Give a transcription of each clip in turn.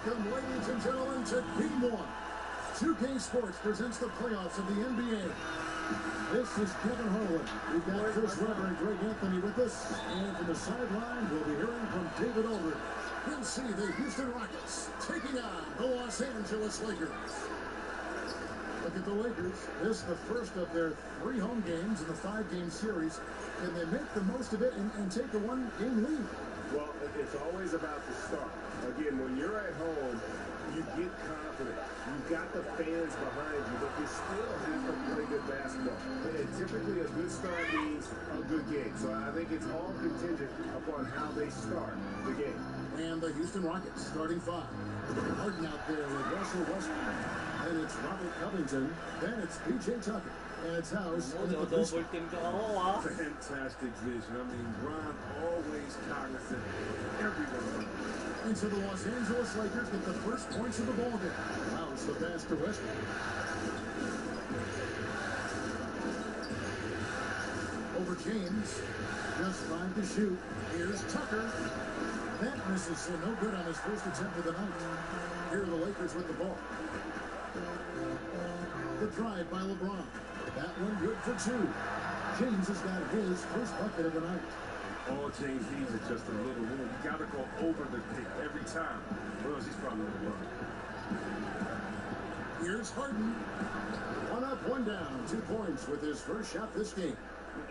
Welcome, ladies and gentlemen, to Game 1. 2K Sports presents the playoffs of the NBA. This is Kevin Harlan. We've got Chris Webber and Greg Anthony with us. And from the sideline, we'll be hearing from David Aldridge. We'll see the Houston Rockets taking on the Los Angeles Lakers. Look at the Lakers. This is the first of their 3 home games in the 5-game series. Can they make the most of it and take a 1-game lead? Well, it's always about the start. Again, when you're at home, you get confident. You've got the fans behind you, but you still have to play good basketball. And typically, a good start means a good game. So I think it's all contingent upon how they start the game. And the Houston Rockets starting 5. Harden out there with Russell Westbrook. And it's Robert Covington. Then it's P.J. Tucker. And it's House. Fantastic vision. I mean, Ron always cognizant of everyone. And so the Los Angeles Lakers get the first points of the ball game. House the pass to Westbrook. Over James. Just 5 to shoot. Here's Tucker. That misses, so no good on his first attempt of the night. Here are the Lakers with the ball. The drive by LeBron. That one good for 2. James has got his first bucket of the night. All James needs is just a little room. You got to go over the pick every time. Or else he's probably going to run. Here's Harden. 1 up, 1 down. 2 points with his first shot this game.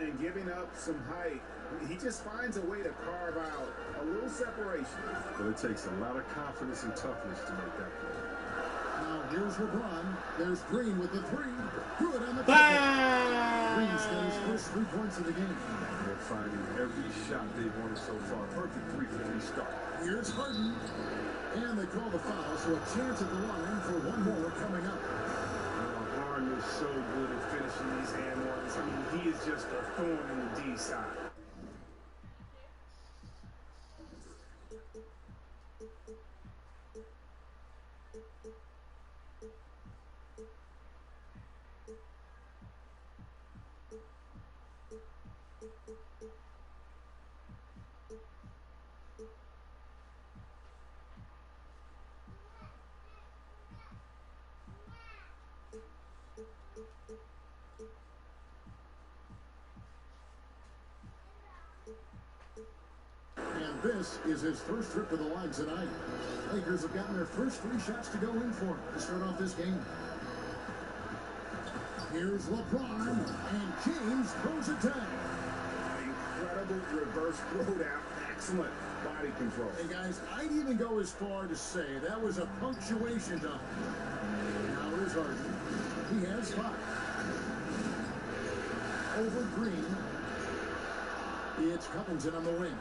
And giving up some height, he just finds a way to carve out a little separation. But it takes a lot of confidence and toughness to make that play. Now here's LeBron. There's Green with the 3. Good on the bucket. Green's got his first 3 points of the game. They're finding every shot they've wanted so far. Perfect 3 for restart. Here's Harden. And they call the foul, so a chance at the line for 1 more coming up. Harden is so good at finishing these and ones. I mean, he is just a thorn in the D side. This is his first trip to the line tonight. Lakers have gotten their first 3 shots to go in for him to start off this game. Here's LeBron, and James throws it down. Incredible reverse throwdown. Excellent body control. And guys, I'd even go as far to say that was a punctuation dunk. Now here's Harden. He has 5. Over Green. It's Covington on the wing.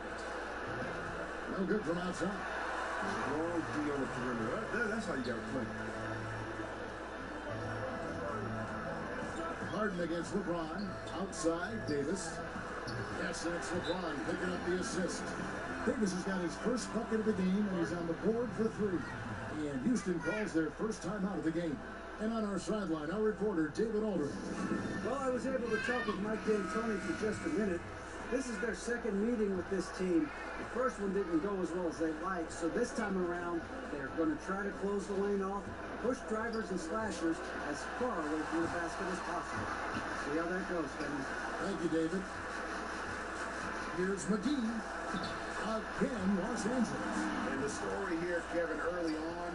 No good from outside. Long D on the perimeter. That's how you got to play. Harden against LeBron. Outside, Davis. Yes, and it's LeBron picking up the assist. Davis has got his first bucket of the game, and he's on the board for 3. And Houston calls their first time out of the game. And on our sideline, our reporter, David Aldridge. Well, I was able to talk with Mike D'Antoni for just a minute. This is their second meeting with this team. The first one didn't go as well as they'd like, so this time around, they're going to try to close the lane off, push drivers and slashers as far away from the basket as possible. See how that goes, Kevin. Thank you, David. Here's McGee. Again, Los Angeles. And the story here, Kevin, early on,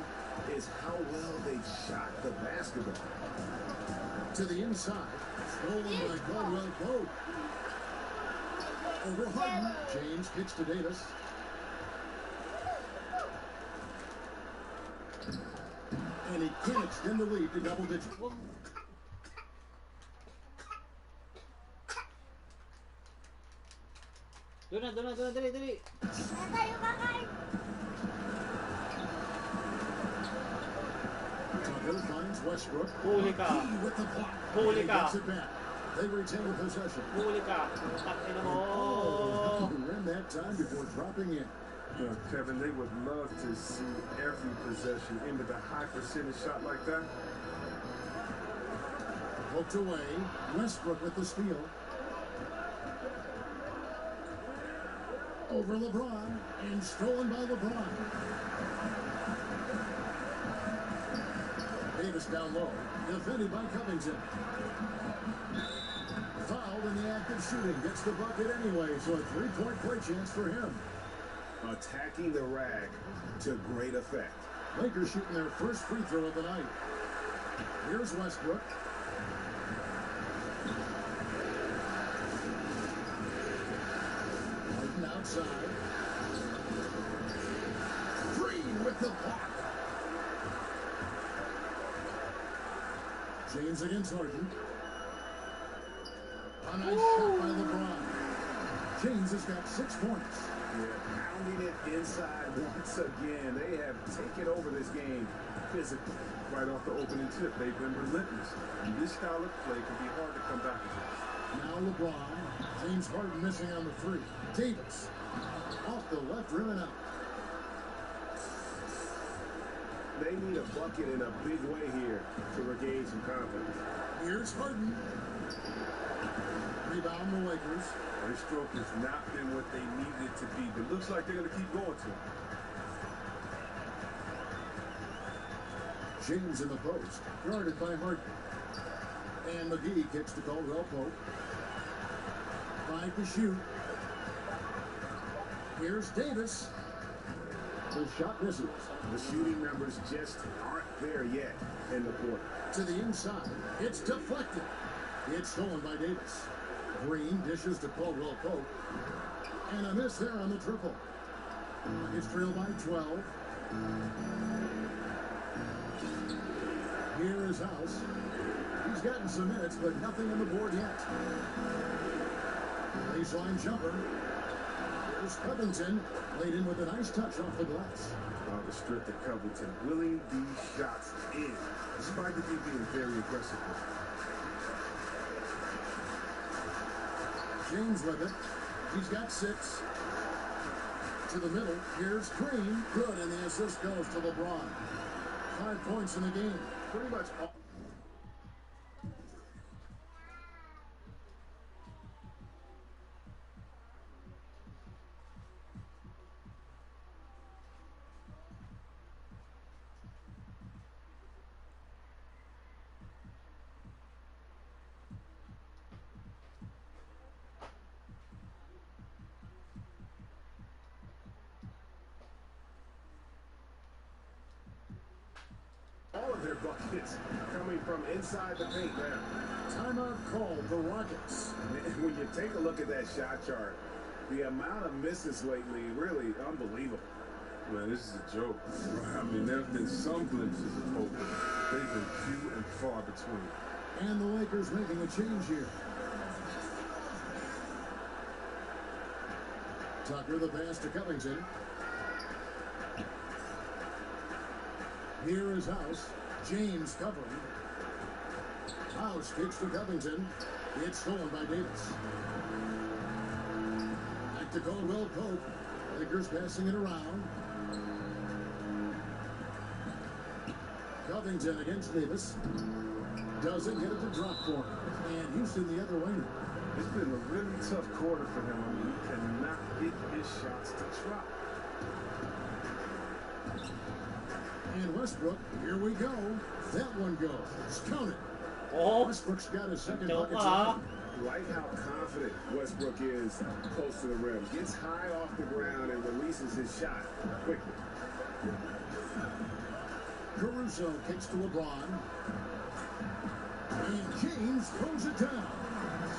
is how well they shot the basketball. To the inside. Stolen by Caldwell Pope. Over Harden. James kicks to Davis. And he can extend the lead to double digits. Doon na, dali. Tucker finds Westbrook. Huli ka. With the block. Huli He ka. gets it back. They retain the possession. Huli ka. Takin mo. Oh, he ran that time before dropping in. Kevin, they would love to see every possession into the high percentage shot like that. Poked away. Westbrook with the steal. Over LeBron. And stolen by LeBron. Davis down low. Defended by Covington. Fouled in the act of shooting. Gets the bucket anyway, so a three-point play chance for him. Attacking the rack to great effect. Lakers shooting their first free throw of the night. Here's Westbrook. Harden outside. Green with the block. James against Harden. A nice shot by LeBron. James has got 6 points. Yeah, pounding it inside once again. They have taken over this game physically. Right off the opening tip, they've been relentless. And this style of play can be hard to come back against. Now LeBron. James Harden missing on the three. Davis off the left rim and out. They need a bucket in a big way here to regain some confidence. Here's Harden. Rebound the Lakers. Their stroke has not been what they needed it to be, but looks like they're going to keep going to it. James in the post, guarded by Harden. And McGee kicks to Caldwell Pope. 5 to shoot. Here's Davis. The shot misses. The shooting numbers just aren't there yet in the quarter. To the inside. It's deflected. It's stolen by Davis. Green dishes to Caldwell Pope. And a miss there on the triple. It's trailed by 12. Here is House. He's gotten some minutes, but nothing on the board yet. Baseline jumper. Here's Covington. Laid in with a nice touch off the glass. Oh, the strength of Covington willing these shots in, despite the team being very aggressive. James with it. He's got 6. To the middle. Here's Green. Good, and the assist goes to LeBron. 5 points in the game. Pretty much all. All of their buckets coming from inside the paint now. Timeout called the Rockets. And when you take a look at that shot chart, the amount of misses lately, really unbelievable. Man, this is a joke. I mean, there have been some glimpses of hope, but they've been few and far between. And the Lakers making a change here. Tucker the pass to Covington. Here is House. James covering. House kicks to Covington. It's stolen by Davis. Back to Caldwell Pope. Lakers passing it around. Covington against Davis. Doesn't get it to drop for him. And Houston the other way now. It's been a really tough quarter for him. I mean, he cannot get his shots to drop. And Westbrook, here we go. That one goes. Count it. Oh, Westbrook's got his second don't bucket. laugh. Like how confident Westbrook is close to the rim. Gets high off the ground and releases his shot quickly. Caruso kicks to LeBron. And James throws it down.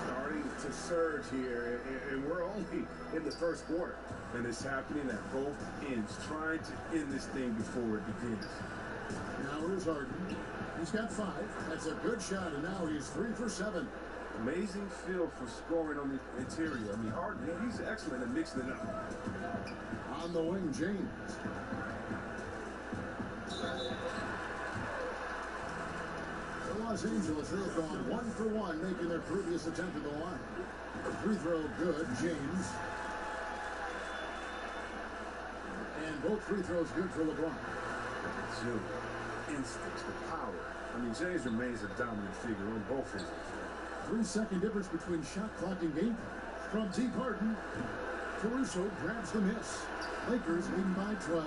Starting to surge here, and we're only in the first quarter. And it's happening at both ends, trying to end this thing before it begins. Now here's Harden. He's got 5. That's a good shot, and now he's 3 for 7. Amazing feel for scoring on the interior. I mean, Harden, he's excellent at mixing it up. On the wing, James. The Los Angeles have gone 1 for 1, making their previous attempt at the line. Free throw good, James. And both free throws good for LeBron. Agility, instincts, the power. I mean, James remains a dominant figure on both ends. 3-second difference between shot clock and game clock. From deep Harden, Caruso grabs the miss. Lakers leading by 12.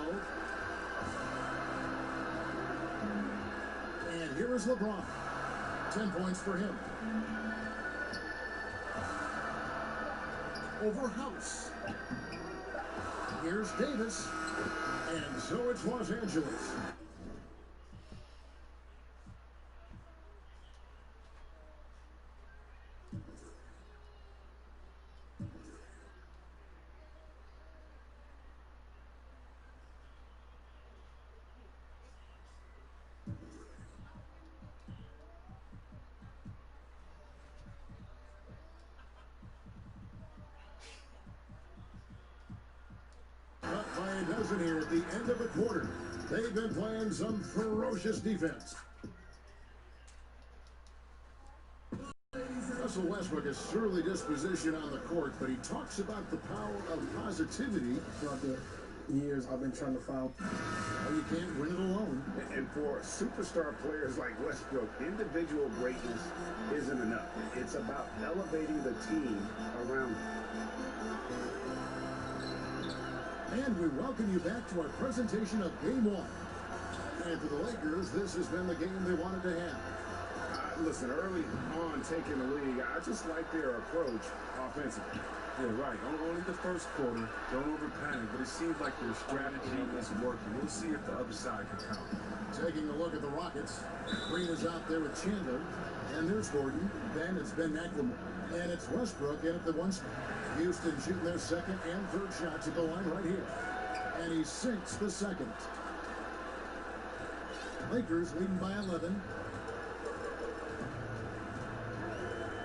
And Here's LeBron. 10 points for him. Over House. Here's Davis. And so it's Los Angeles. By a dozen here at the end of the quarter. They've been playing some ferocious defense. Russell Westbrook is surely disposition on the court, but he talks about the power of positivity. Throughout the years, I've been trying to find. Well, you can't win it alone. And for superstar players like Westbrook, individual greatness isn't enough. It's about elevating the team around them. And we welcome you back to our presentation of Game 1. And for the Lakers, this has been the game they wanted to have. Listen, early on taking the lead, I just like their approach offensively. Yeah, right. Only the first quarter. Don't over panic, but it seems like their strategy is working. We'll see if the other side can counter. Taking a look at the Rockets. Green is out there with Chandler. And there's Gordon. Then it's Ben McLemore. And it's Westbrook in at the one spot. Houston shooting their second and third shots at the line right here. And he sinks the second. Lakers leading by 11.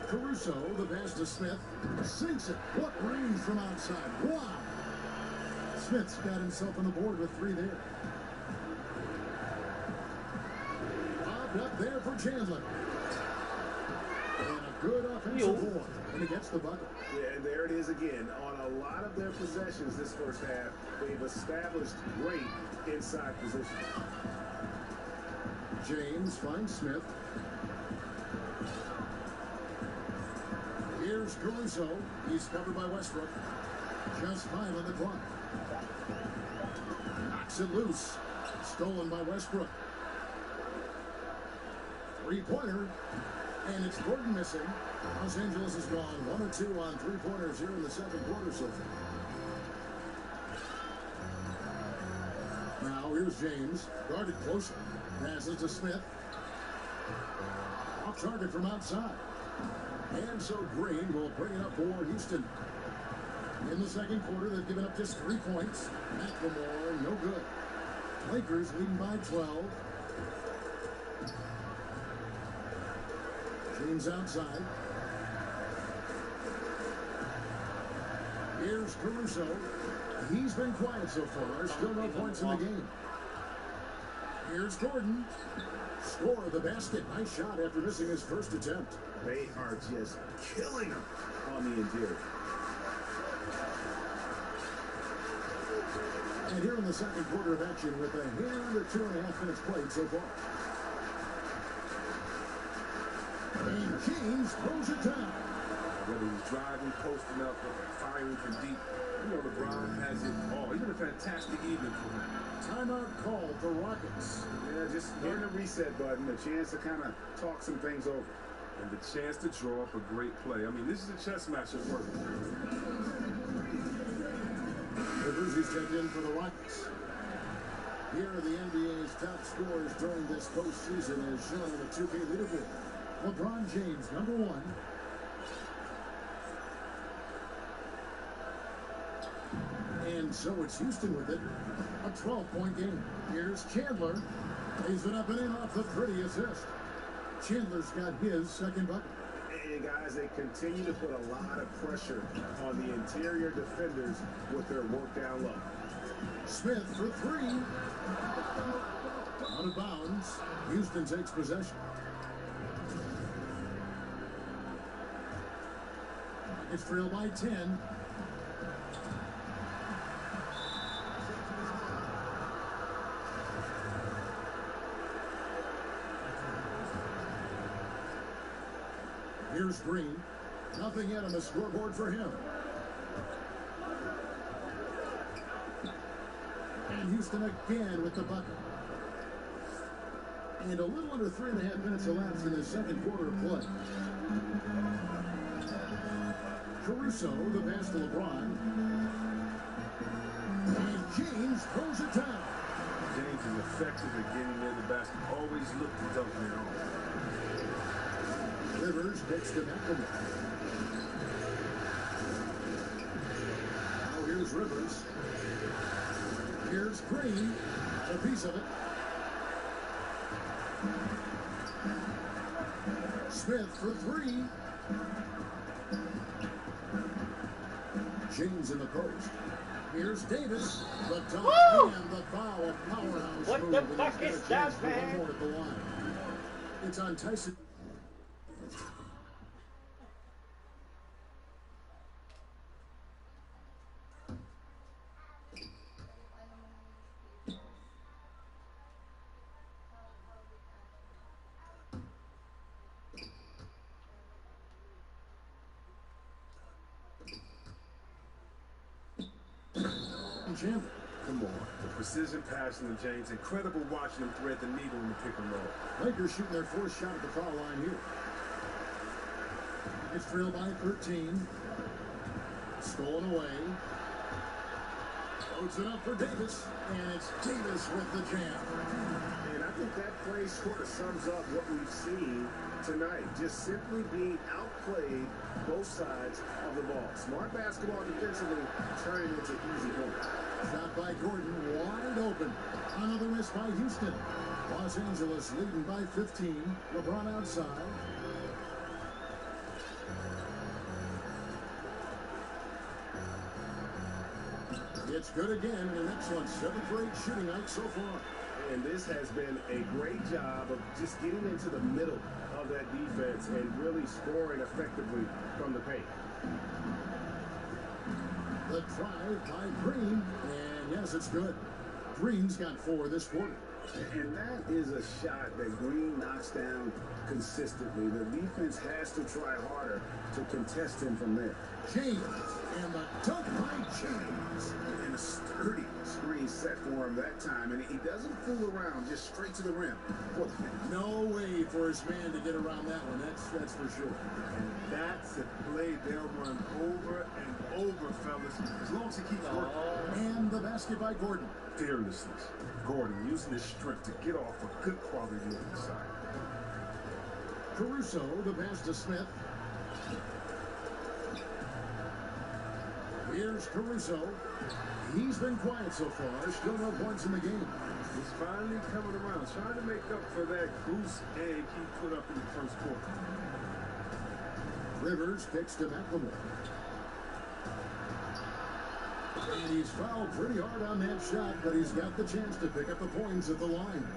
Caruso, the pass to Smith. Sinks it. What range from outside. Wow. Smith's got himself on the board with 3 there. Bobbed up there for Chandler. And a good offensive board. And he gets the bucket. Yeah, and there it is again. On a lot of their possessions this first half, they've established great inside position. James finds Smith. Here's Caruso. He's covered by Westbrook. Just 5 on the clock. Knocks it loose. Stolen by Westbrook. 3-pointer. And it's Gordon missing. Los Angeles has gone 1 or 2 on 3-pointers here in the second quarter so far. Now here's James. Guarded closely. Passes to Smith. Off target from outside. And so Green will bring it up for Houston. In the second quarter, they've given up just 3 points. McLemore, no good. Lakers leading by 12. James outside. Here's Caruso. He's been quiet so far. There's still no points in the game. Here's Gordon. Score the basket. Nice shot after missing his first attempt. They are just killing them on the interior. And here in the second quarter of action with a hand or 2.5 minutes played so far. And James throws it down. Whether he's driving, posting up, or firing from deep, you know LeBron has it all. He's been a fantastic evening for him. Timeout called for Rockets. Yeah, just hitting the reset button, a chance to kind of talk some things over. And the chance to draw up a great play. I mean, this is a chess match at work. Bertuzzi's checked in for the Rockets. Here are the NBA's top scorers during this postseason as shown on the 2K leaderboard. LeBron James, number 1. And so it's Houston with it. A 12-point game. Here's Chandler. He's been up and in off the pretty assist. Chandler's got his second bucket. And guys, they continue to put a lot of pressure on the interior defenders with their work down low. Smith for 3. Out of bounds. Houston takes possession. It's trailed by 10. Here's Green. Nothing yet on the scoreboard for him. And Houston again with the bucket. And a little under 3.5 minutes elapsed in the second quarter of play. Caruso, the pass to LeBron. And James throws it down. James is effective at getting near the basket. Always look to dunk it on. Rivers picks to McLemore. Now here's Rivers. Here's Green. A piece of it. Smith for three. James in the post. Here's Davis. The dunk and the foul. A powerhouse What move. the fuck is that, One man? more at the line. It's on Tyson. Chandler. Come on. The precision passing of James. Incredible watching him thread the needle in the pick and roll. Lakers shooting their fourth shot at the foul line here. It's trailed by 13. Stolen away. Loads it up for Davis. And it's Davis with the jam. And I think that play sort of sums up what we've seen tonight. Just simply being outplayed both sides of the ball. Smart basketball defensively turning into easy points. Shot by Gordon, wide open. Another miss by Houston. Los Angeles leading by 15. LeBron outside. It's good again, and an excellent 7 for 8 shooting night so far. And this has been a great job of just getting into the middle of that defense and really scoring effectively from the paint. The drive by Green, and yes, it's good. Green's got 4 this quarter. And that is a shot that Green knocks down consistently. The defense has to try harder to contest him from there. James, and the dunk by James. And a sturdy screen set for him that time. And he doesn't fool around, just straight to the rim for the finish. No way for his man to get around that one, that's for sure. And that's a play they'll run over and over, fellas, as long as he keeps working. And the basket by Gordon. Fearlessness. Gordon using his strength to get off a good quality look inside. Caruso, the pass to Smith. Here's Caruso. He's been quiet so far. Still no points in the game. He's finally coming around, trying to make up for that goose egg he put up in the first quarter. Rivers kicks to McLemore. And he's fouled pretty hard on that shot, but he's got the chance to pick up the points at the line.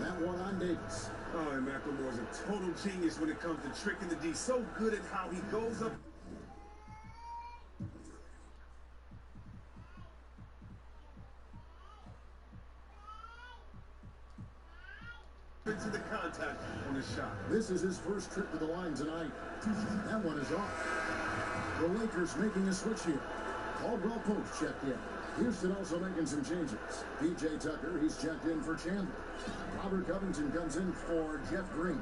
That one on Davis. Oh, and McLemore's a total genius when it comes to tricking the D. So good at how he goes up. Into the contact on his shot. This is his first trip to the line tonight. That one is off. The Lakers making a switch here. Caldwell Post checked in. Houston also making some changes. P.J. Tucker, he's checked in for Chandler. Robert Covington comes in for Jeff Green.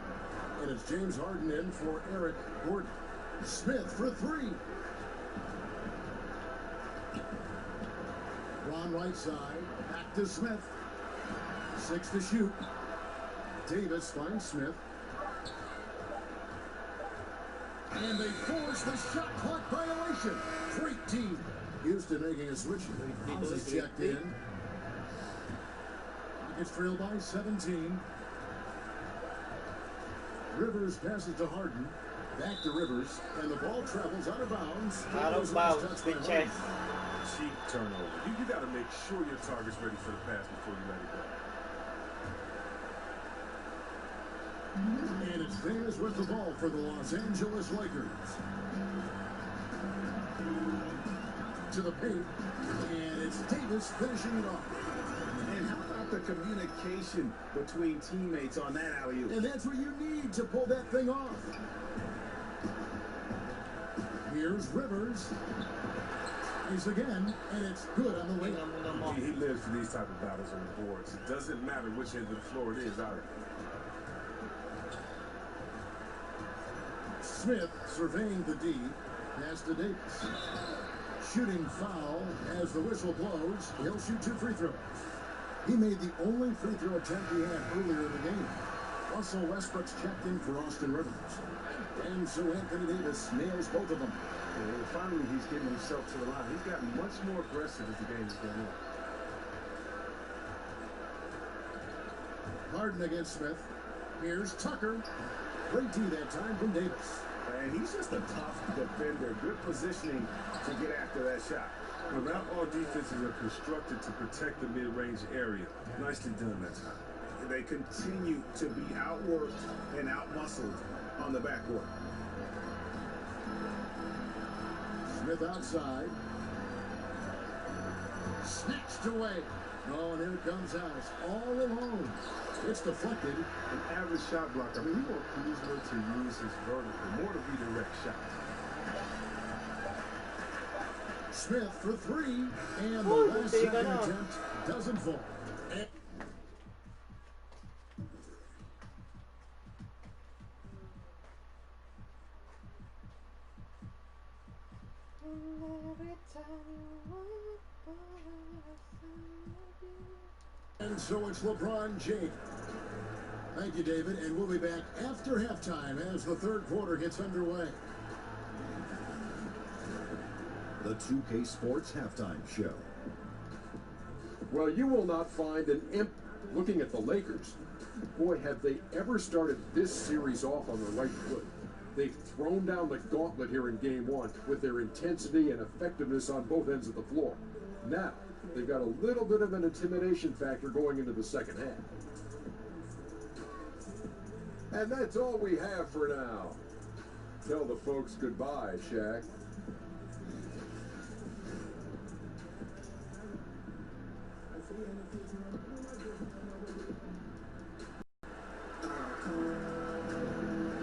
And it's James Harden in for Eric Gordon. Smith for 3. Ron right side. Back to Smith. 6 to shoot. Davis finds Smith. And they force the shot clock violation. Great team. Houston making a switch. House is checked in. Gets trailed by 17. Rivers passes to Harden. Back to Rivers. And the ball travels out of bounds. Out of bounds, bitches. Cheap turnover. You got to make sure your target's ready for the pass before you let it go. And it's Davis with the ball for the Los Angeles Lakers. To the paint, and it's Davis finishing it off. And how about the communication between teammates on that alley-oop? And that's what you need to pull that thing off. Here's Rivers. He's again, and it's good on the way. He lives for these type of battles on the boards. It doesn't matter which end of the floor it is either. Smith surveying the D. Pass to Davis. Shooting foul as the whistle blows. He'll shoot 2 free throws. He made the only free throw attempt he had earlier in the game. Russell Westbrook's checked in for Austin Rivers. And so Anthony Davis nails both of them. And finally, he's getting himself to the line. He's gotten much more aggressive as the game has gone on. Harden against Smith. Here's Tucker. Great D that time from Davis. And he's just a tough defender. Good positioning to get after that shot. Well, not all defenses are constructed to protect the mid-range area. Nicely done that time. They continue to be outworked and outmuscled on the backcourt. Smith outside. Snatched away. Oh, and here comes House. All alone. It's deflected. An average shot blocker. I mean, he wants Kuzma to use his vertical more to redirect shots. Smith for 3. And the last second attempt doesn't fall. And so it's LeBron James. Thank you, David, and we'll be back after halftime as the third quarter gets underway. The 2K Sports Halftime Show. Well, you will not find an imp looking at the Lakers. Boy, have they ever started this series off on the right foot. They've thrown down the gauntlet here in Game 1 with their intensity and effectiveness on both ends of the floor. Now, they've got a little bit of an intimidation factor going into the second half. And that's all we have for now. Tell the folks goodbye, Shaq.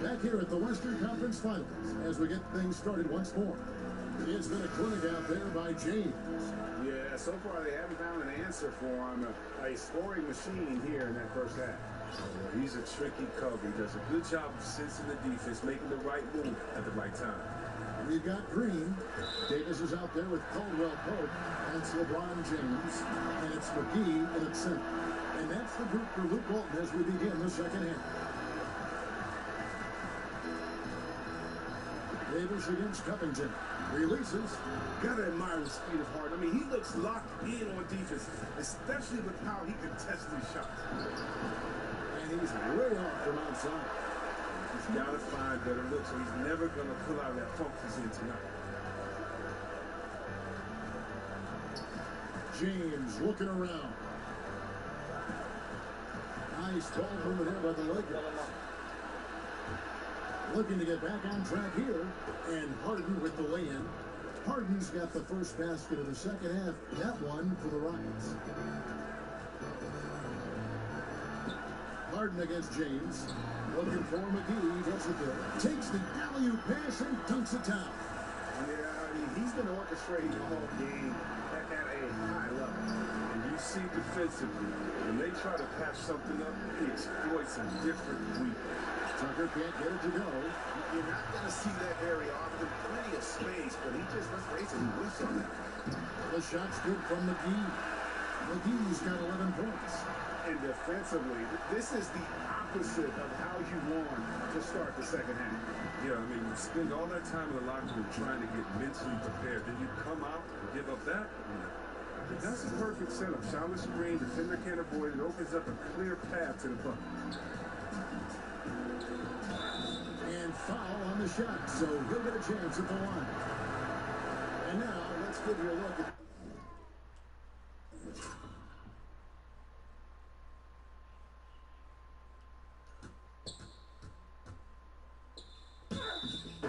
Back here at the Western Conference Finals as we get things started once more. It's been a clinic out there by James. Yeah, so far they haven't found an answer for him. A scoring machine here in that first half. He's a tricky cover. He does a good job of sensing the defense, making the right move at the right time. We've got Green. Davis is out there with Caldwell Pope. That's LeBron James. And it's McGee in at center. And that's the group for Luke Walton as we begin the second half. Davis against Covington. Releases. Gotta admire the speed of Harden. I mean, he looks locked in on defense, especially with how he can test these shots. And he's way off from outside. He's got to find better looks, or he's never going to pull out that funk he's in tonight. James looking around. Nice ball movement there by the Lakers. Looking to get back on track here. And Harden with the lay-in. Harden's got the first basket of the second half. That one for the Rockets. Harden against James. Looking for McGee. Does it there. Takes the alley-oop pass and dunks it down. Yeah, I mean, he's been orchestrating the whole game at a high level. And you see defensively, when they try to patch something up, he exploits a different weak. Tucker can't get it to go. You're not going to see that very often. Plenty of space, but he just basically whiffs on that. The shot's good from McGee. McGee's got 11 points. And defensively, this is the opposite of how you want to start the second half. Yeah, I mean, you spend all that time in the locker room trying to get mentally prepared. Then you come out and give up that. Yeah. That's a perfect setup. Shallow screen, defender can't avoid it. Opens up a clear path to the bucket. And foul on the shot, so he'll get a chance at the line. And now, let's give you a look at...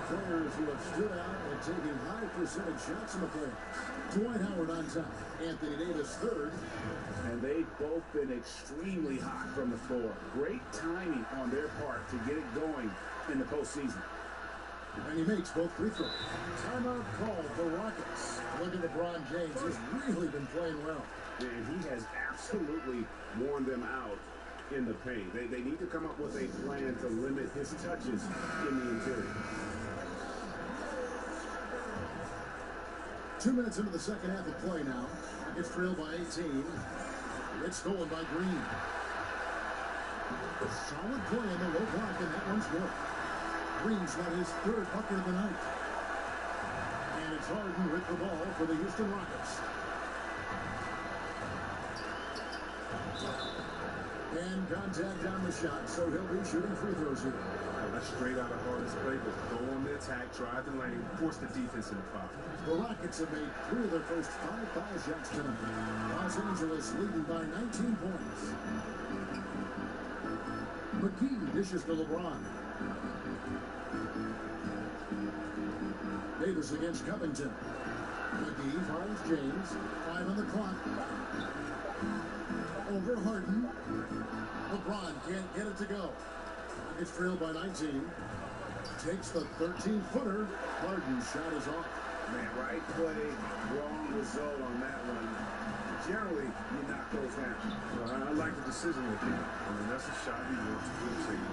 players who have stood out and taking high percentage shots in the play. Dwight Howard on top. Anthony Davis third. And they've both been extremely hot from the floor. Great timing on their part to get it going in the postseason. And he makes both free throws. Timeout called the Rockets. Look at LeBron James. He's really been playing well. And he has absolutely worn them out in the paint. They need to come up with a plan to limit his touches in the interior. 2 minutes into the second half of play now. Rockets trail by 18. It's stolen by Green. Solid play in the low block, and that one's good. Green's got his third bucket of the night. And it's Harden with the ball for the Houston Rockets. And contact on the shot, so he'll be shooting free throws here. That's straight out of Harden's playbook. Go on the attack, drive the lane, force the defense in the foul. The Rockets have made 3 of their first 5 foul shots tonight. Los Angeles leading by 19 points. McGee dishes to LeBron. Davis against Covington. McGee finds James. 5 on the clock. Over Harden. LeBron can't get it to go. Rockets trail by 19. Takes the 13-footer. Harden's shot is off. Man, right play, wrong result on that one. Generally, you knock those down. Well, I like the decision making. I mean, that's a shot he wants to take.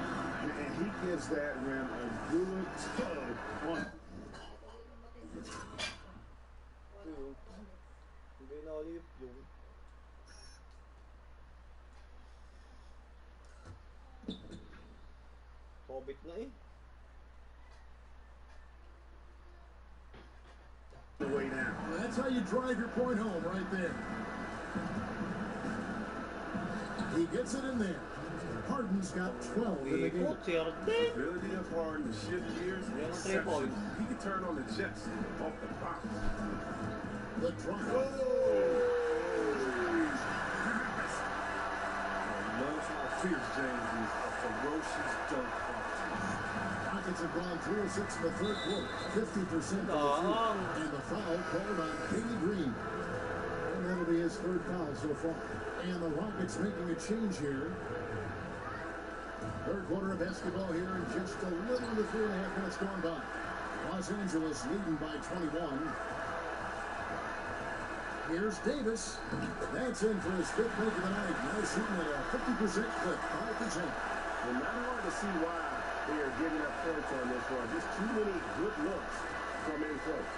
And he gives that rim a good tug on. Hobbit na eh. The way down. Well, that's how you drive your point home right there. He gets it in there. Harden's got 12 in the game. The ability of Harden to shift gears and exception. He can turn on the jets off the pop. The drive. I love how fierce James is. A ferocious dunk. Rockets have gone 3 of 6 in the third quarter. 50% from the field. And the foul called on Katie Green. And that'll be his third foul so far. And the Rockets making a change here. Third quarter of basketball here, and just a little under 3.5 minutes gone by. Los Angeles leading by 21. Here's Davis. That's in for his 5th make of the night. Now shooting at a 50% clip, 5%. Well, not hard to see why they are giving up points on this one. Just too many good looks from in close.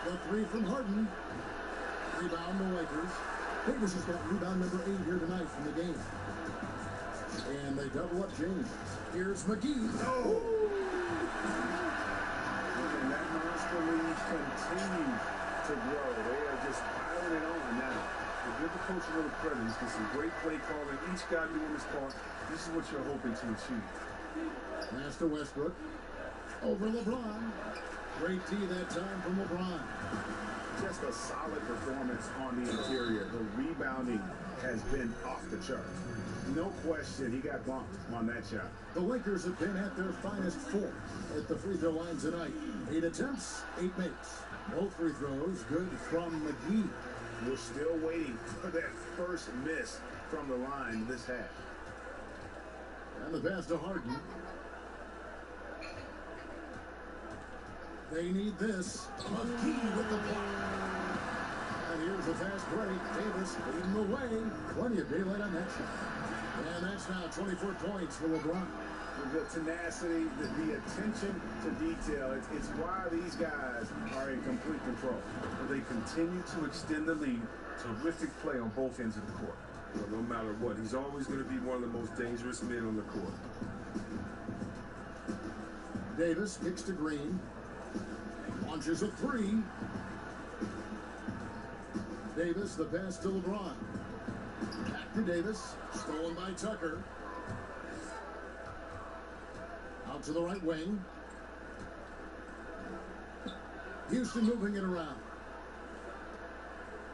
The 3 from Harden. Rebound the Lakers. Davis has got rebound number 8 here tonight from the game. And they double up James. Here's McGee. Oh! And that monster lead continues to grow. They are just piling it on now. To give the coach a little credit, he's got some great play calling. Each guy doing his part. This is what you're hoping to achieve. Pass to Westbrook. Over LeBron. Great D that time from LeBron. Just a solid performance on the interior. The rebounding has been off the charts. No question, he got bumped on that shot. The Lakers have been at their finest 4 at the free throw line tonight. 8 attempts, 8 makes. Both free throws good from McGee. We're still waiting for that first miss from the line this half. And the pass to Harden. They need this. McGee with the block. And here's a fast break. Davis leading the way. Plenty of daylight on that shot. And that's now 24 points for LeBron. The tenacity, the attention to detail, it's why these guys are in complete control. They continue to extend the lead. Terrific play on both ends of the court. Well, no matter what, he's always going to be one of the most dangerous men on the court. Davis kicks to Green. Launches a 3. Davis, the pass to LeBron. Back to Davis. Stolen by Tucker. Out to the right wing. Houston moving it around.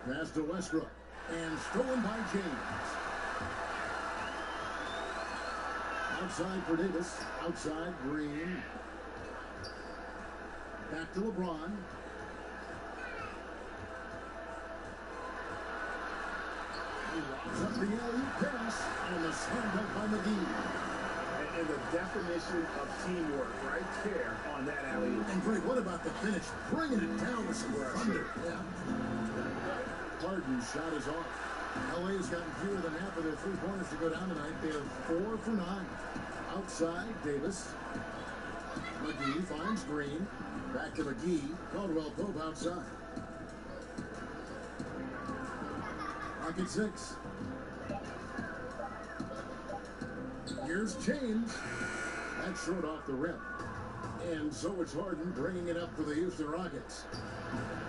Pass to Westbrook. And stolen by James. Outside for Davis. Outside, Green. Back to LeBron. He locks up the alley-oop pass. And the slam dunk by McGee. And the definition of teamwork right there on that alley-oop. And Greg, what about the finish? Bringing it down with some thunder. Yeah. Harden's shot is off. LA's gotten fewer than half of their three-pointers to go down tonight. They are 4 for 9. Outside, Davis. McGee finds Green. Back to McGee. Caldwell Pope outside. Rocket 6. Here's James. That's short off the rim. And so it's Harden bringing it up for the Houston Rockets.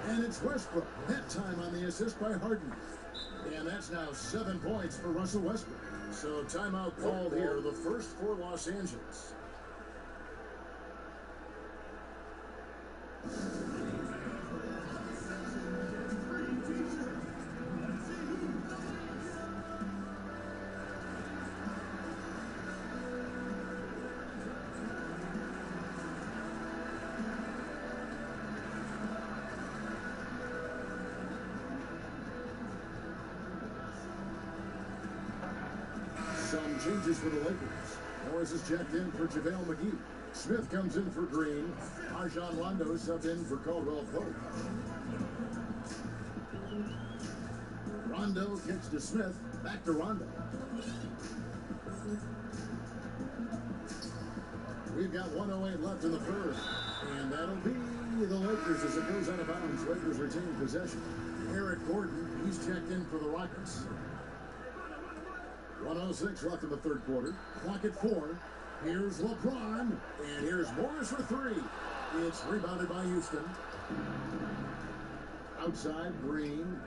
And it's Westbrook. That time on the assist by Harden. And that's now 7 points for Russell Westbrook. So timeout called here, the first for Los Angeles. Some changes for the Lakers. Morris is checked in for JaVale McGee. Smith comes in for Green. Rajon Rondo subbed in for Caldwell Pope. Rondo kicks to Smith. Back to Rondo. We've got 1:08 left in the first. And that'll be the Lakers as it goes out of bounds. Lakers retain possession. Eric Gordon, he's checked in for the Rockets. 1:06 left in the third quarter. Clock at 4. Here's LeBron. And here's Morris for 3. It's rebounded by Houston. Outside, Green.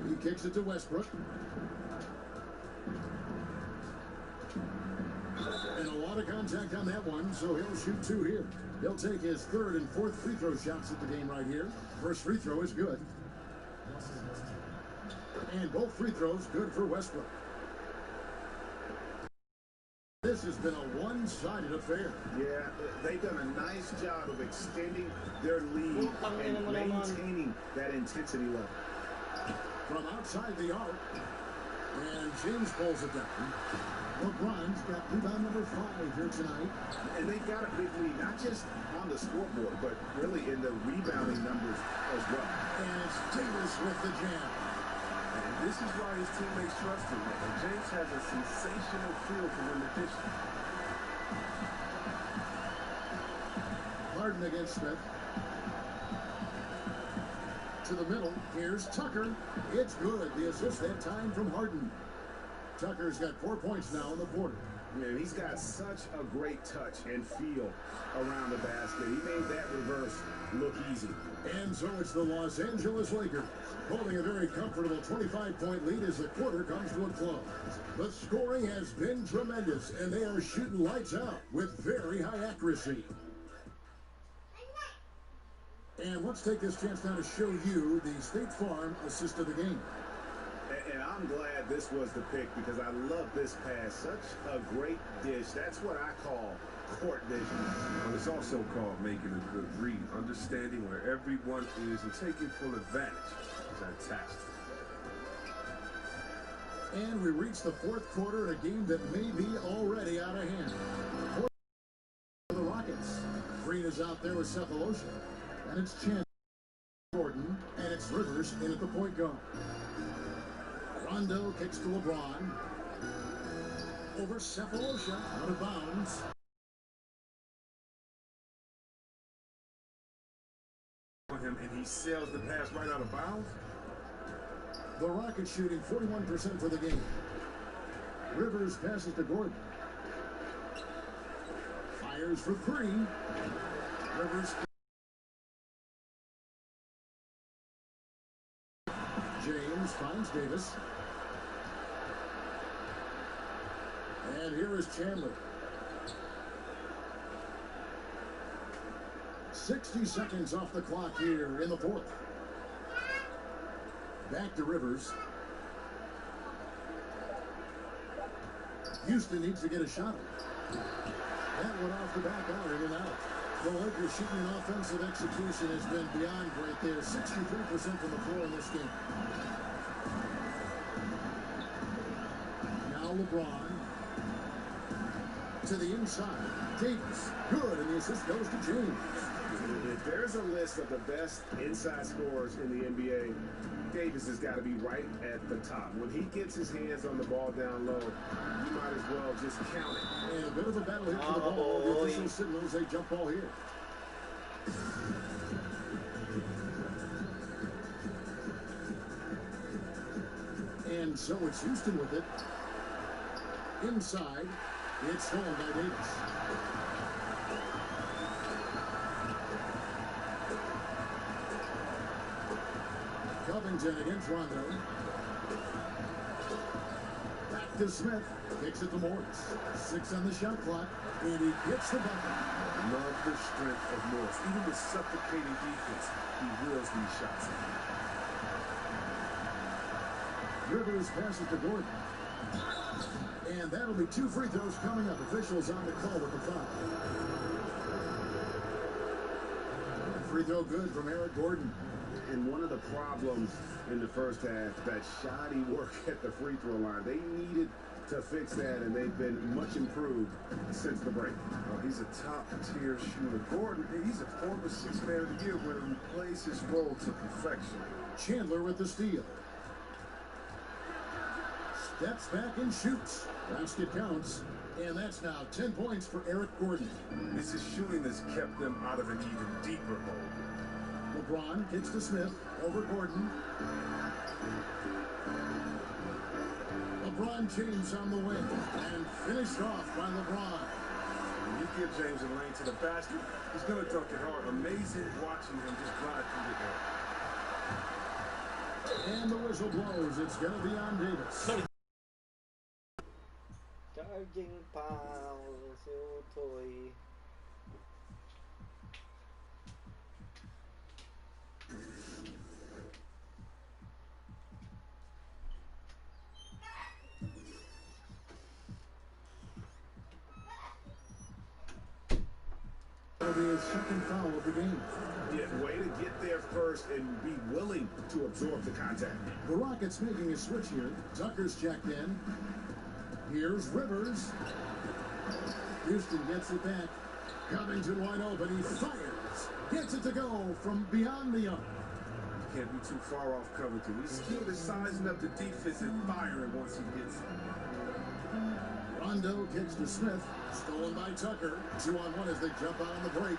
He kicks it to Westbrook. And a lot of contact on that one, so he'll shoot 2 here. He'll take his third and fourth free throw shots at the game right here. First free throw is good. And both free throws good for Westbrook. This has been a one-sided affair. Yeah, they've done a nice job of extending their lead and maintaining that intensity level. From outside the arc, and James pulls it down. LeBron's got rebound number 5 here tonight. And they've got a big lead, not just on the scoreboard, but really in the rebounding numbers as well. And it's Davis with the jam. And this is why his teammates trust him. And James has a sensational feel for when they're pitching. Harden against Smith. To the middle. Here's Tucker. It's good. The assist that time from Harden. Tucker's got 4 points now in the quarter. Yeah, he's got such a great touch and feel around the basket. He made that reverse look easy. And so it's the Los Angeles Lakers holding a very comfortable 25-point lead as the quarter comes to a close. The scoring has been tremendous, and they are shooting lights out with very high accuracy. And let's take this chance now to show you the State Farm assist of the game. And I'm glad this was the pick because I love this pass. Such a great dish. That's what I call court vision. And it's also called making a good read, understanding where everyone is and taking full advantage. Fantastic. And we reach the fourth quarter in a game that may be already out of hand. For the Rockets. Green is out there with Cephalosha. And it's Chan Gordon. And it's Rivers in at the point guard. Rondo kicks to LeBron. Over Cephalosha. Out of bounds. Him and he sails the pass right out of bounds. The Rockets shooting 41% for the game. Rivers passes to Gordon. Fires for 3. Rivers. James finds Davis. And here is Chandler. 60 seconds off the clock here in the fourth. Back to Rivers. Houston needs to get a shot. That went off the back out, in and out. The Lakers shooting and offensive execution has been beyond great there. 63% from the floor in this game. Now LeBron. To the inside. Davis. Good, and the assist goes to James. If there's a list of the best inside scorers in the NBA, Davis has got to be right at the top. When he gets his hands on the ball down low, you might as well just count it. And a bit of a battle here for the ball. The official signals a jump ball here. And so it's Houston with it. Inside, it's stolen by Davis. Covington against Rondo. Back to Smith. Kicks it to Morris. 6 on the shot clock. And he hits the bucket. Love the strength of Morris. Even with suffocating defense, he wills these shots. Rivers passes to Gordon. And that'll be 2 free throws coming up. Officials on the call with the foul. Free throw good from Eric Gordon. And one of the problems in the first half, that shoddy work at the free throw line. They needed to fix that, and they've been much improved since the break. Oh, he's a top-tier shooter. Gordon, he's a former 6th Man of the Year winner who plays his role to perfection. Chandler with the steal. Steps back and shoots. Basket counts. And that's now 10 points for Eric Gordon. It's his shooting that's kept them out of an even deeper hole. LeBron kicks to Smith over Gordon. LeBron James on the wing and finished off by LeBron. When you give James a lane to the basket, he's going to dunk it hard. Amazing watching him just glide through the air. And the whistle blows. It's going to be on Davis. Charging pounds, toy. That'll be his second foul of the game. Yeah, way to get there first and be willing to absorb the contact. The Rockets making a switch here. Tucker's checked in. Here's Rivers. Houston gets it back. Covington wide open. He fires. Gets it to go from beyond the arc. Can't be too far off Covington. He's skilled at sizing up the defense and firing once he gets it. Rondo kicks to Smith. Stolen by Tucker. 2-on-1 as they jump out on the break.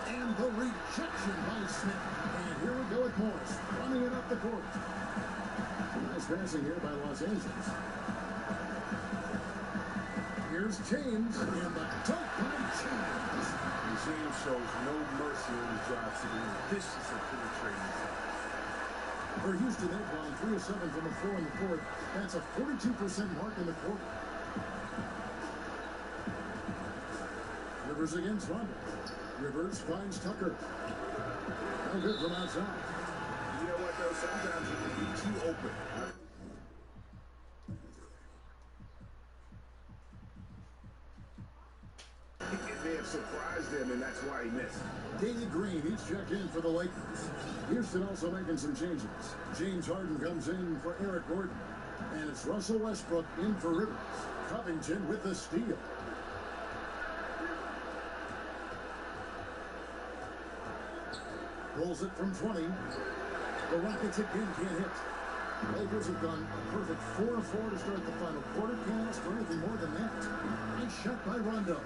And the rejection by Smith. And here we go with Morris. Running it up the court. Nice passing here by Los Angeles. Here's James. And the dunk by James. And James shows no mercy on his drive to the rim. Vicious and penetrating. For Houston, they've gone 3 of 7 from the floor in the fourth. That's a 42% mark in the quarter. Rivers against Rondo. Rivers finds Tucker. No good from outside. You know what, though? Sometimes you can be too open. It may have surprised him, and that's why he missed. Danny Green, he's checked in for the Lakers. Houston also making some changes. James Harden comes in for Eric Gordon. And it's Russell Westbrook in for Rivers. Covington with the steal. Pulls it from 20. The Rockets again can't hit. Lakers have gone a perfect 4-4 to start the final quarter. Can't ask for anything more than that. Nice shot by Rondo.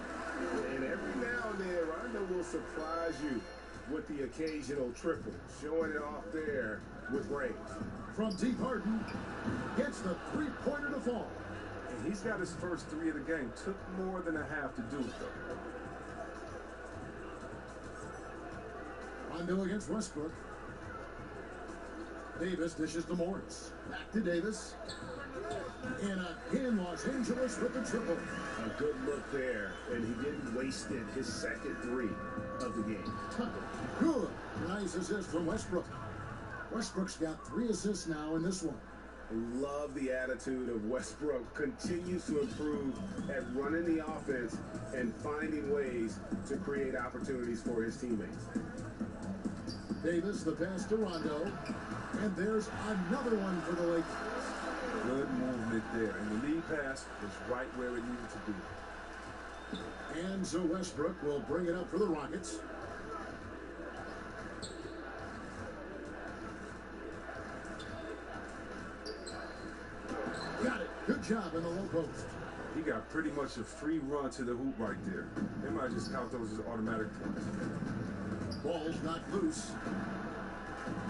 And every now and then, Rondo will surprise you with the occasional triple, showing it off there with range. From deep, Harden gets the three-pointer to fall. And he's got his first 3 of the game. Took more than a half to do it, though. Rondo against Westbrook. Davis dishes to Morris. Back to Davis. And again, Los Angeles with the triple. A good look there, and he didn't waste it. His second 3 of the game. Tucker, good. Nice assist from Westbrook. Westbrook's got 3 assists now in this one. Love the attitude of Westbrook. Continues to improve at running the offense and finding ways to create opportunities for his teammates. Davis, the pass to Rondo. And there's another one for the Lakers. Good movement there. And the lead pass was right where it needed to be. And so Westbrook will bring it up for the Rockets. job in the low post. He got pretty much a free run to the hoop right there. They might just count those as automatic points. Ball's knocked loose.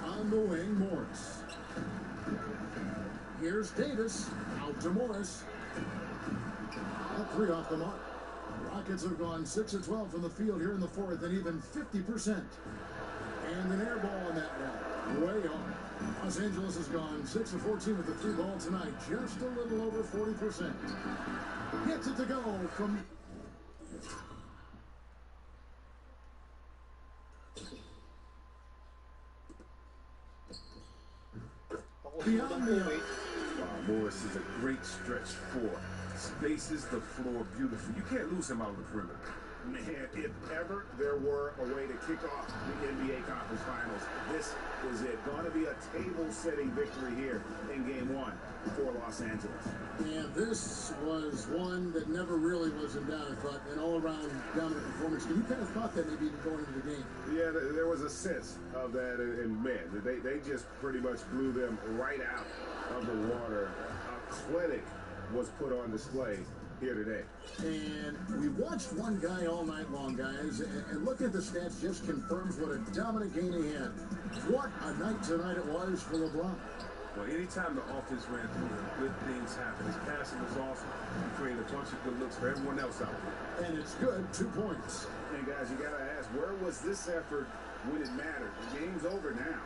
On the wing, Morris. Here's Davis. Out to Morris. A three off the mark. Rockets have gone 6 of 12 from the field here in the fourth, and even 50%. And an air ball on that one. Way on. Los Angeles has gone 6 of 14 with the three ball tonight. Just a little over 40%. Gets it to go from... Beyond the... Morris is a great stretch four. Spaces the floor beautifully. You can't lose him out on the perimeter. Man, if ever there were a way to kick off the NBA Conference Finals, this is it. Going to be a table-setting victory here in Game 1 for Los Angeles. And this was one that never really was in doubt, I thought, an all-around dominant performance. You kind of thought that maybe even going into the game. Yeah, there was a sense of that, and man, they just pretty much blew them right out of the water. A clinic was put on display here today. And we watched one guy all night long, guys, and look at the stats, just confirms what a dominant game he had. What a night tonight it was for LeBron. Well, anytime the offense ran through, good things happened. His passing was awesome. He created a bunch of good looks for everyone else out there. And it's good, 2 points. And guys, you gotta ask, where was this effort when it mattered? The game's over now.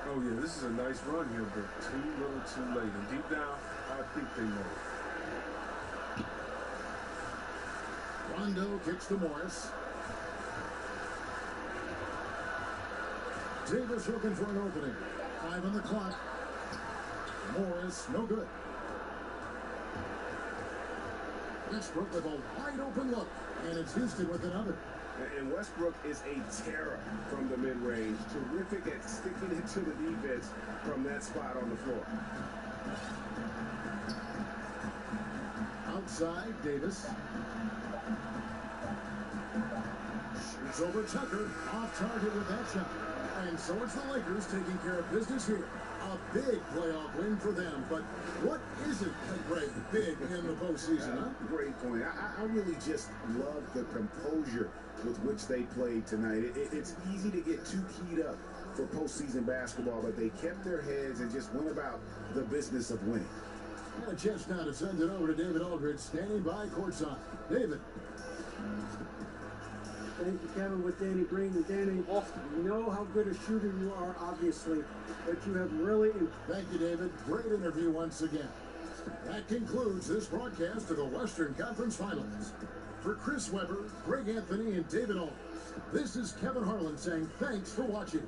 Oh yeah, this is a nice run here, but too little too late. And deep down, I think they know it. Rondo kicks to Morris. Davis looking for an opening. 5 on the clock. Morris, no good. Westbrook with a wide open look, and it's Houston with another. And Westbrook is a terror from the mid-range. Terrific at sticking it to the defense from that spot on the floor. Outside, Davis. Shoots over Tucker. Off target with that shot. And so it's the Lakers taking care of business here. A big playoff win for them. But what isn't a great big in the postseason, huh? Great point. I really just love the composure with which they played tonight. It's easy to get too keyed up for postseason basketball, but they kept their heads and just went about the business of winning. And a chance now to send it over to David Aldridge, standing by courtside. David. Thank you, Kevin, with Danny Green. And Danny, we know how good a shooter you are, obviously, but you have really... Thank you, David. Great interview once again. That concludes this broadcast of the Western Conference Finals. For Chris Webber, Greg Anthony, and David Aldridge, this is Kevin Harlan saying thanks for watching.